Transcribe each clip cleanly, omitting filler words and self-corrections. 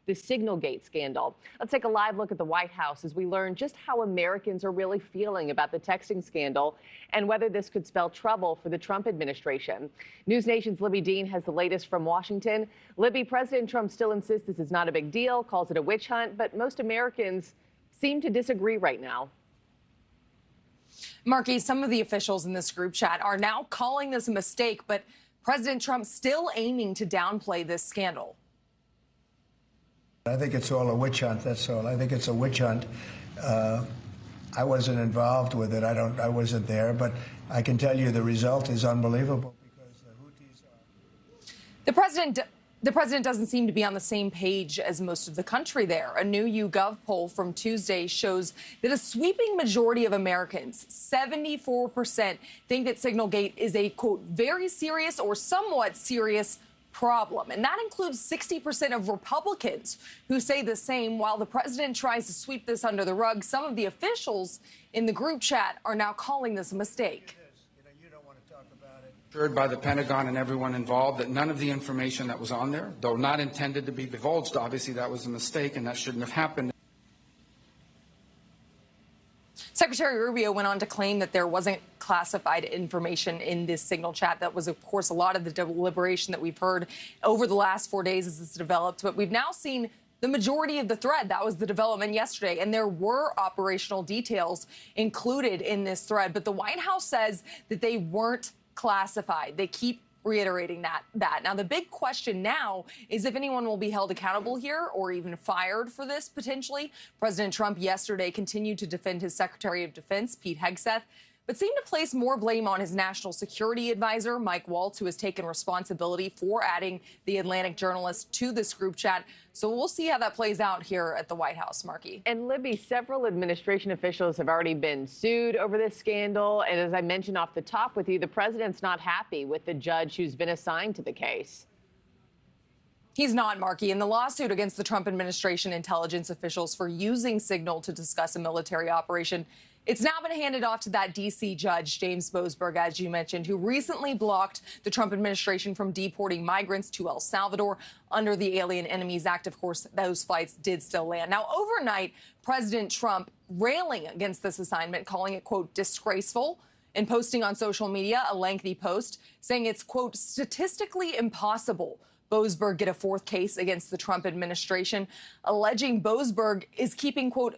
the Signalgate scandal. Let's take a live look at the White House as we learn just how Americans are really feeling about the texting scandal and whether this could spell trouble for the Trump administration. NewsNation's Libbey Dean has the latest from Washington. Libbey, President Trump still insists this is not a big deal, calls it a witch hunt, but most Americans seem to disagree right now. Markie, some of the officials in this group chat are now calling this a mistake, but President Trump still aiming to downplay this scandal. I think it's all a witch hunt, that's all. I think it's a witch hunt. I wasn't involved with it. I wasn't there, but I can tell you the result is unbelievable because the Houthis are... The president doesn't seem to be on the same page as most of the country there. A new YouGov poll from Tuesday shows that a sweeping majority of Americans, 74%, think that Signalgate is a, quote, very serious or somewhat serious problem. And that includes 60% of Republicans who say the same. While the president tries to sweep this under the rug, some of the officials in the group chat are now calling this a mistake. Assured by the Pentagon and everyone involved that none of the information that was on there, though not intended to be divulged, obviously that was a mistake and that shouldn't have happened. Secretary Rubio went on to claim that there wasn't classified information in this signal chat. That was, of course, a lot of the deliberation that we've heard over the last 4 days as it's developed. But we've now seen the majority of the thread. That was the development yesterday. And there were operational details included in this thread. But the White House says that they weren't classified. They keep reiterating that. Now, the big question now is if anyone will be held accountable here or even fired for this potentially. President Trump yesterday continued to defend his Secretary of Defense, Pete Hegseth, but seemed to place more blame on his national security advisor, Mike Waltz, who has taken responsibility for adding the Atlantic journalist to this group chat. So we'll see how that plays out here at the White House, Markie. And Libbey, several administration officials have already been sued over this scandal. And as I mentioned off the top with you, the president's not happy with the judge who's been assigned to the case. He's not, Markie. In the lawsuit against the Trump administration intelligence officials for using Signal to discuss a military operation, it's now been handed off to that D.C. judge, James Boasberg, as you mentioned, who recently blocked the Trump administration from deporting migrants to El Salvador under the Alien Enemies Act. Of course, those flights did still land. Now, overnight, President Trump railing against this assignment, calling it, quote, disgraceful, and posting on social media a lengthy post saying it's, quote, statistically impossible Boasberg get a fourth case against the Trump administration, alleging Boasberg is keeping, quote,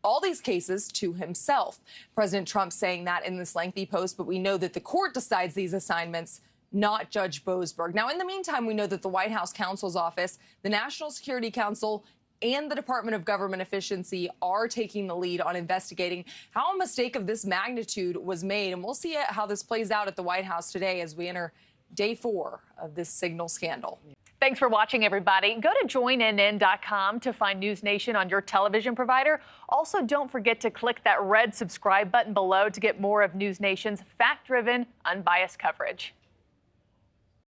all these cases to himself. President Trump saying that in this lengthy post, but we know that the court decides these assignments, not Judge Boasberg. Now, in the meantime, we know that the White House counsel's office, the National Security Council, and the Department of Government Efficiency are taking the lead on investigating how a mistake of this magnitude was made. And we'll see how this plays out at the White House today as we enter day 4 of this Signal scandal. Thanks for watching, everybody. Go to joinnn.com to find NewsNation on your television provider. Also, don't forget to click that red subscribe button below to get more of NewsNation's fact-driven, unbiased coverage.